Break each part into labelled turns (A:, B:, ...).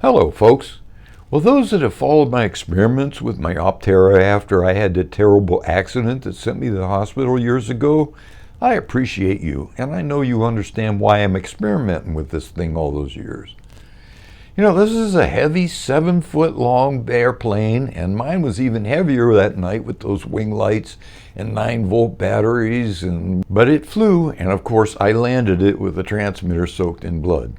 A: Hello folks. Well, those that have followed my experiments with my OPTERRA after I had that terrible accident that sent me to the hospital years ago, I appreciate you, and I know you understand why I'm experimenting with this thing all those years. You know, this is a heavy 7-foot long airplane, and mine was even heavier that night with those wing lights and 9-volt batteries, but it flew, and of course I landed it with the transmitter soaked in blood.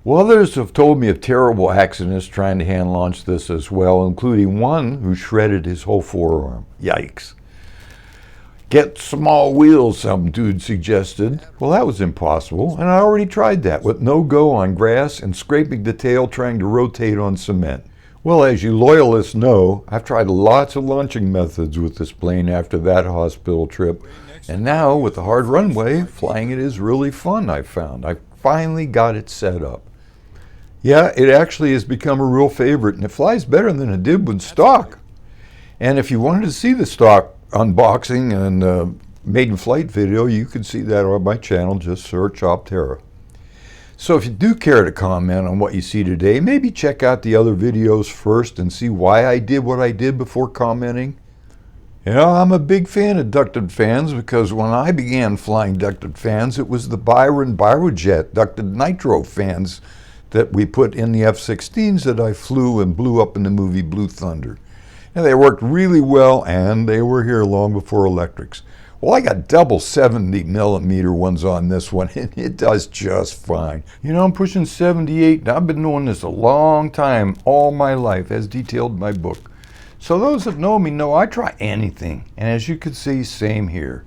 A: Well, others have told me of terrible accidents trying to hand launch this as well, including one who shredded his whole forearm. Yikes. Get small wheels, some dude suggested. Well, that was impossible, and I already tried that with no go on grass and scraping the tail trying to rotate on cement. Well, as you loyalists know, I've tried lots of launching methods with this plane after that hospital trip, and now with the hard runway, flying it is really fun, I've found. I finally got it set up. Yeah, it actually has become a real favorite, and it flies better than it did when stock. And if you wanted to see the stock unboxing and maiden flight video, you can see that on my channel. Just search OPTERRA. So if you do care to comment on what you see today, maybe check out the other videos first and see why I did what I did before commenting. You know, I'm a big fan of ducted fans because when I began flying ducted fans, it was the Byron Byrojet ducted nitro fans that we put in the F-16s that I flew and blew up in the movie Blue Thunder. And they worked really well, and they were here long before electrics. Well, I got double 70mm ones on this one, and it does just fine. You know, I'm pushing 78, and I've been doing this a long time, all my life, as detailed in my book. So those that know me know I try anything, and as you can see, same here.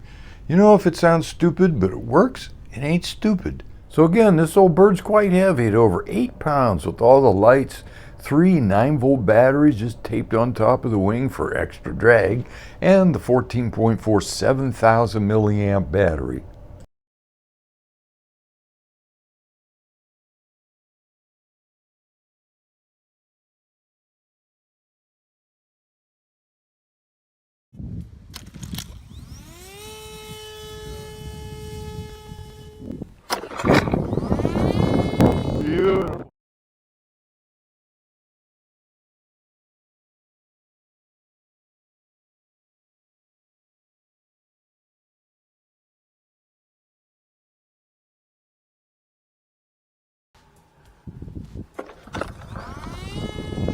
A: You know, if it sounds stupid, but it works, it ain't stupid. So again, this old bird's quite heavy at over 8 pounds with all the lights, 3 9-volt batteries just taped on top of the wing for extra drag, and the 14.4 7,000 milliamp battery. Yeah.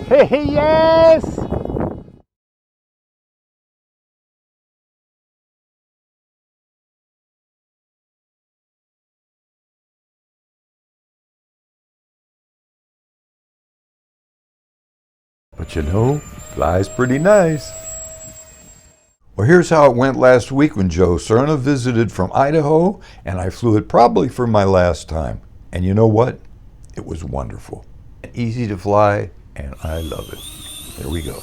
A: Hey, yes! But you know, flies pretty nice. Well, here's how it went last week when Joe Cerna visited from Idaho, and I flew it probably for my last time. And you know what? It was wonderful. Easy to fly, and I love it. There we go.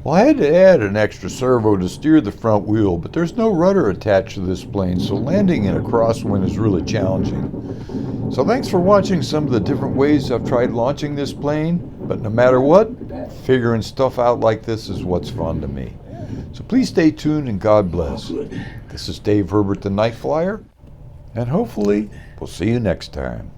A: Well, I had to add an extra servo to steer the front wheel, but there's no rudder attached to this plane, so landing in a crosswind is really challenging. So thanks for watching some of the different ways I've tried launching this plane, But no matter what, figuring stuff out like this is what's fun to me. So please stay tuned and God bless. This is Dave Herbert, the Night Flyer, and hopefully we'll see you next time.